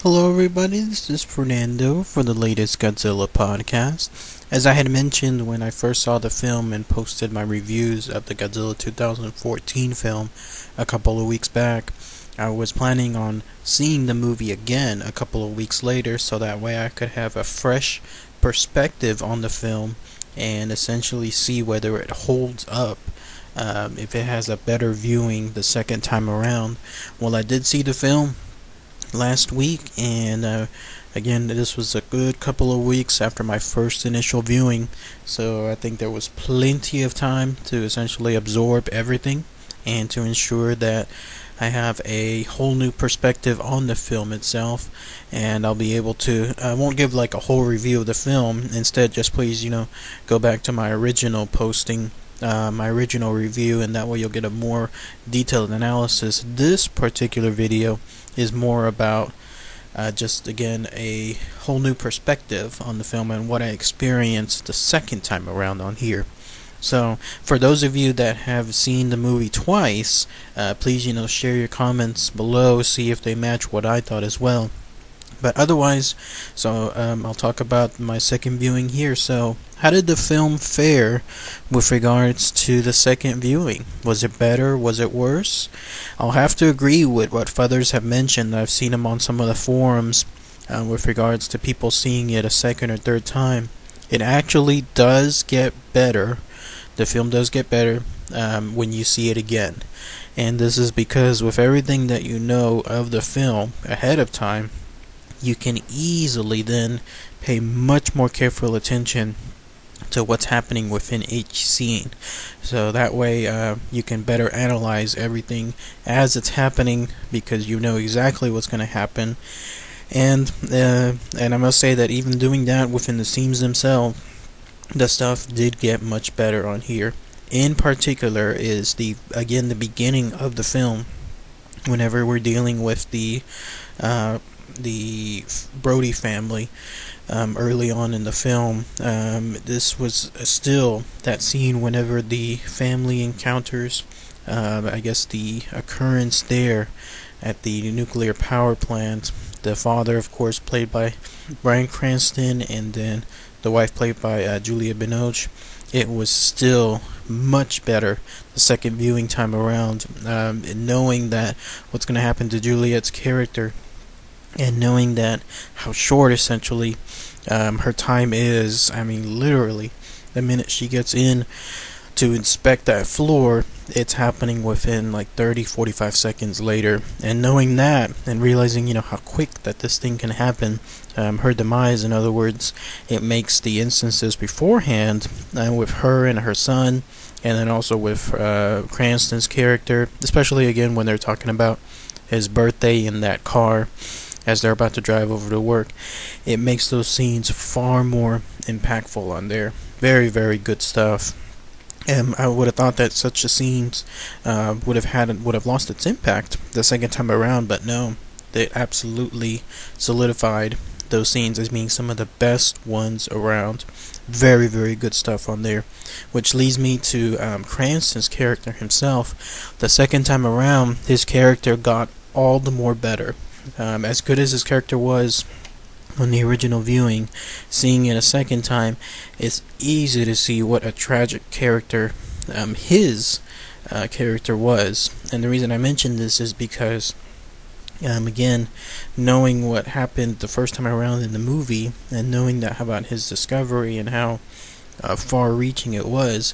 Hello everybody, this is Fernando for the latest Godzilla Podcast. As I had mentioned when I first saw the film and posted my reviews of the Godzilla 2014 film a couple of weeks back, I was planning on seeing the movie again a couple of weeks later so that way I could have a fresh perspective on the film and essentially see whether it holds up. If it has a better viewing the second time around. Well, I did see the film last week, and again, this was a good couple of weeks after my first initial viewing, so I think there was plenty of time to essentially absorb everything and to ensure that I have a whole new perspective on the film itself, and I'll be able to, I won't give like a whole review of the film, instead just please, go back to my original posting, my original review, and that way you'll get a more detailed analysis. This particular video is more about just again a whole new perspective on the film and what I experienced the second time around on here. So for those of you that have seen the movie twice, please share your comments below, see if they match what I thought as well. But otherwise, I'll talk about my second viewing here. So how did the film fare with regards to the second viewing? Was it better? Was it worse? I'll have to agree with what others have mentioned. I've seen them on some of the forums with regards to people seeing it a second or third time. It actually does get better. The film does get better when you see it again. And this is because with everything that you know of the film ahead of time, you can easily then pay much more careful attention to what's happening within each scene. So that way you can better analyze everything as it's happening because you know exactly what's going to happen. And I must say that even doing that within the scenes themselves, the stuff did get much better on here. In particular is the beginning of the film, whenever we're dealing with the Brody family early on in the film. This was still that scene whenever the family encounters the occurrence there at the nuclear power plant. The father, of course, played by Bryan Cranston, and then the wife played by Julia Binoche. It was still much better the second viewing time around, knowing that what's going to happen to Juliet's character, and knowing that how short essentially her time is. I mean, literally, the minute she gets in to inspect that floor, it's happening within like 30-45 seconds later. And knowing that and realizing how quick that this thing can happen, her demise, in other words, it makes the instances beforehand with her and her son, and then also with Cranston's character, especially again when they're talking about his birthday in that car as they're about to drive over to work, it makes those scenes far more impactful on there. Very, very good stuff. And I would have thought that such a scenes would have lost its impact the second time around, but no, they absolutely solidified those scenes as being some of the best ones around. Very, very good stuff on there, which leads me to Cranston's character himself. The second time around, his character got all the more better. As good as his character was on the original viewing, seeing it a second time, it's easy to see what a tragic character his character was. And the reason I mention this is because again, knowing what happened the first time around in the movie, and knowing that about his discovery and how far-reaching it was,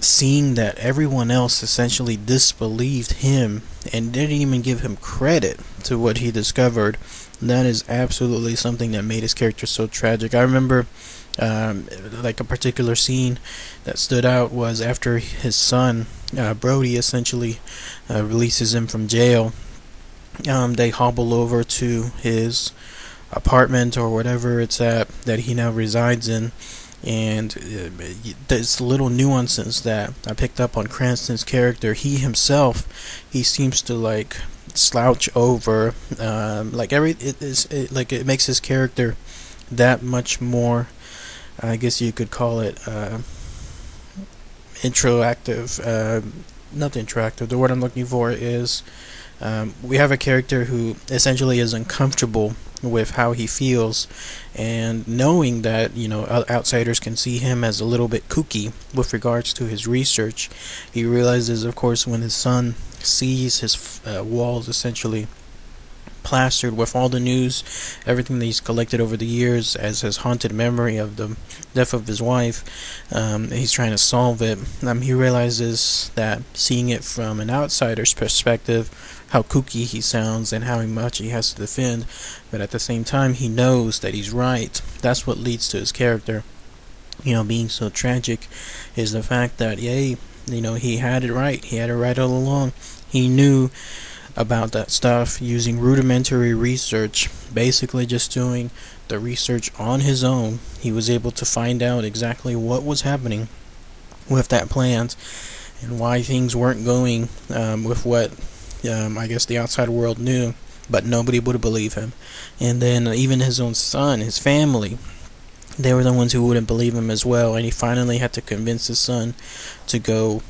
seeing that everyone else essentially disbelieved him and didn't even give him credit to what he discovered, that is absolutely something that made his character so tragic. I remember like a particular scene that stood out was after his son Brody essentially releases him from jail. They hobble over to his apartment or whatever it's at that he now resides in, and there's little nuances that I picked up on Cranston's character. He himself, he seems to like slouch over, it makes his character that much more, I guess you could call it interactive. Not interactive. The word I'm looking for is we have a character who essentially is uncomfortable with how he feels, and knowing that outsiders can see him as a little bit kooky with regards to his research. He realizes, of course, when his son sees his walls essentially plastered with all the news, everything that he's collected over the years as his haunted memory of the death of his wife, he's trying to solve it. He realizes that seeing it from an outsider's perspective, how kooky he sounds and how much he has to defend, but at the same time he knows that he's right. That's what leads to his character being so tragic, is the fact that he had it right. He had it right all along. He knew about that stuff using rudimentary research, basically just doing the research on his own. He was able to find out exactly what was happening with that plant and why things weren't going with what I guess the outside world knew, but nobody would believe him. And then even his own son, his family, they were the ones who wouldn't believe him as well, and he finally had to convince his son to go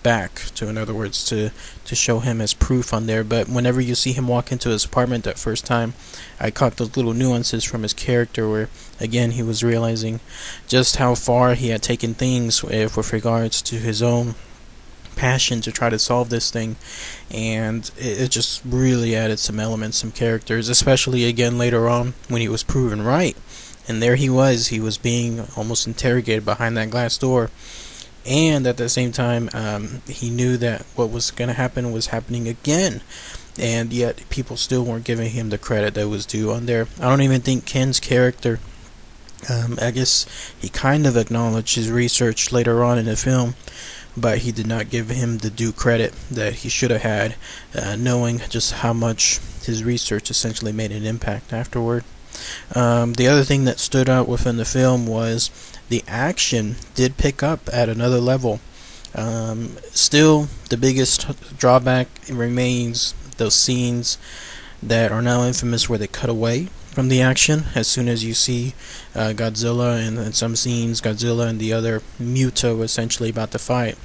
back, to, in other words, to show him as proof on there. But whenever you see him walk into his apartment that first time, I caught those little nuances from his character where, again, he was realizing just how far he had taken things with regards to his own passion to try to solve this thing, and it just really added some elements, some characters, especially again later on when he was proven right, and there he was being almost interrogated behind that glass door. And at the same time, he knew that what was going to happen was happening again, and yet people still weren't giving him the credit that was due on there. I don't even think Ken's character, I guess he kind of acknowledged his research later on in the film, but he did not give him the due credit that he should have had, knowing just how much his research essentially made an impact afterward. The other thing that stood out within the film was the action did pick up at another level. Still, the biggest drawback remains those scenes that are now infamous where they cut away from the action as soon as you see Godzilla, and in some scenes Godzilla and the other Muto essentially about to fight.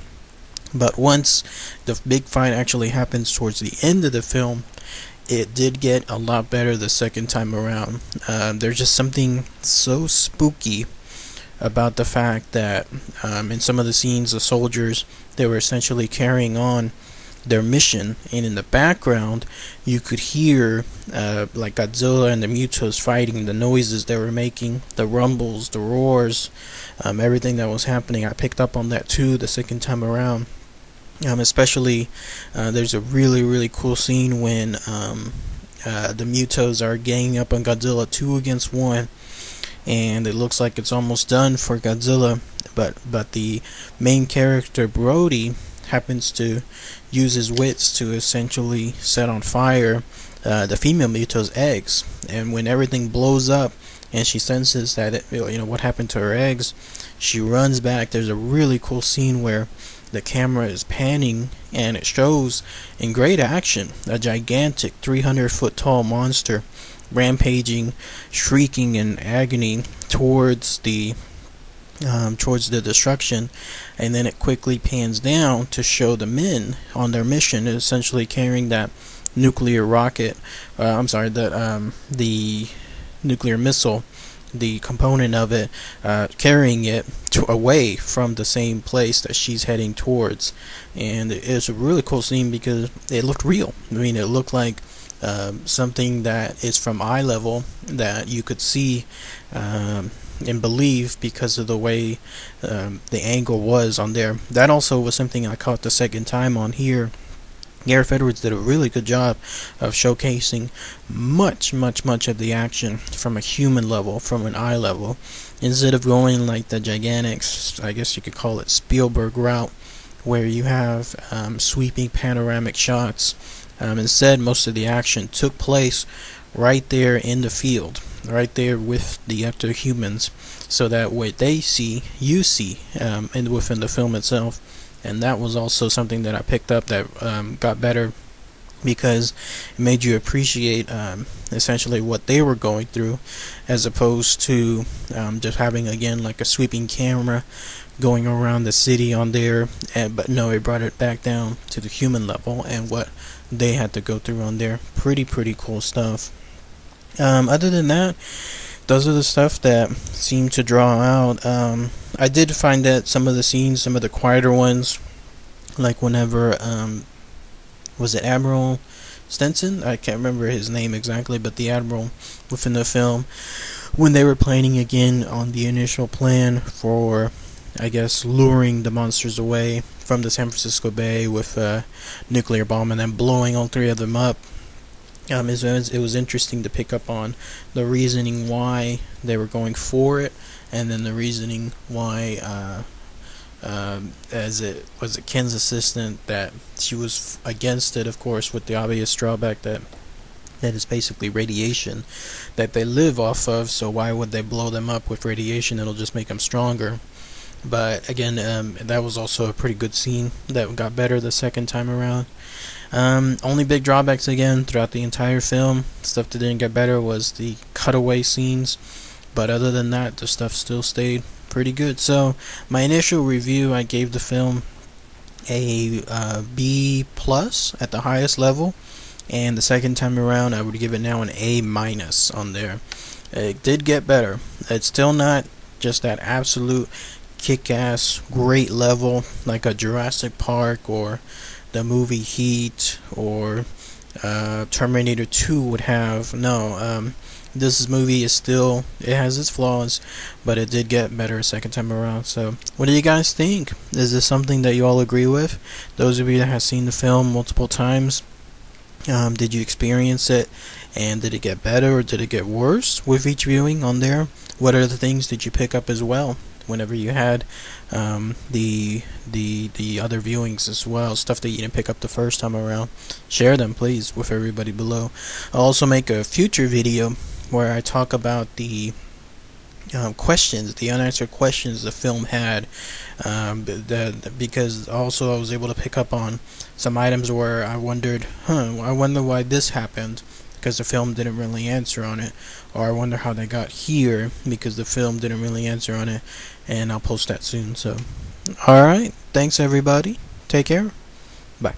But once the big fight actually happens towards the end of the film, it did get a lot better the second time around. There's just something so spooky about the fact that in some of the scenes, the soldiers, they were essentially carrying on their mission, and in the background you could hear like Godzilla and the Mutos fighting, the noises they were making, the rumbles, the roars, everything that was happening. I picked up on that too the second time around. Especially there's a really cool scene when the Mutos are ganging up on Godzilla 2 against 1, and it looks like it's almost done for Godzilla, but the main character Brody happens to use his wits to essentially set on fire the female Muto's eggs, and when everything blows up and she senses that what happened to her eggs, she runs back. There's a really cool scene where the camera is panning and it shows in great action a gigantic 300-foot tall monster rampaging, shrieking in agony towards the destruction, and then it quickly pans down to show the men on their mission, essentially carrying that nuclear rocket. The nuclear missile, the component of it, carrying it away from the same place that she's heading towards. And it's a really cool scene because it looked real. I mean, it looked like something that is from eye level that you could see and believe because of the way the angle was on there. That also was something I caught the second time on here. Gareth Edwards did a really good job of showcasing much of the action from a human level, from an eye level, instead of going like the gigantic, I guess you could call it Spielberg route, where you have sweeping panoramic shots. Instead, most of the action took place right there in the field, right there with the other humans, so that what they see, you see, and within the film itself. And that was also something that I picked up that got better, because it made you appreciate essentially what they were going through, as opposed to just having, again, like a sweeping camera going around the city on there. But no, it brought it back down to the human level and what they had to go through on there. Pretty cool stuff. Other than that, those are the stuff that seem to draw out. I did find that some of the scenes, some of the quieter ones, like whenever was it Admiral Stenson? I can't remember his name exactly, but the Admiral within the film, when they were planning again on the initial plan for, I guess, luring the monsters away from the San Francisco Bay with a nuclear bomb and then blowing all three of them up. It was interesting to pick up on the reasoning why they were going for it, and then the reasoning why, as it was Ken's assistant, that she was against it, of course, with the obvious drawback that is basically radiation that they live off of, so why would they blow them up with radiation? It'll just make them stronger. But again, that was also a pretty good scene that got better the second time around. Only big drawbacks again throughout the entire film, stuff that didn't get better, was the cutaway scenes. But other than that, the stuff still stayed pretty good. So my initial review, I gave the film a B plus at the highest level, and the second time around I would give it now an A minus on there. It did get better. It's still not just that absolute kick-ass great level like a Jurassic Park or the movie Heat or Terminator 2 would have. No, this movie is still, it has its flaws, but it did get better a second time around. So what do you guys think? Is this something that you all agree with? Those of you that have seen the film multiple times, did you experience it, and did it get better or did it get worse with each viewing on there? What are the things that you pick up as well whenever you had the other viewings as well, stuff that you didn't pick up the first time around? Share them please with everybody below. I'll also make a future video where I talk about the questions, the unanswered questions the film had, because also I was able to pick up on some items where I wondered, I wonder why this happened, because the film didn't really answer on it, or I wonder how they got here because the film didn't really answer on it, and I'll post that soon. So alright, thanks everybody, take care, bye.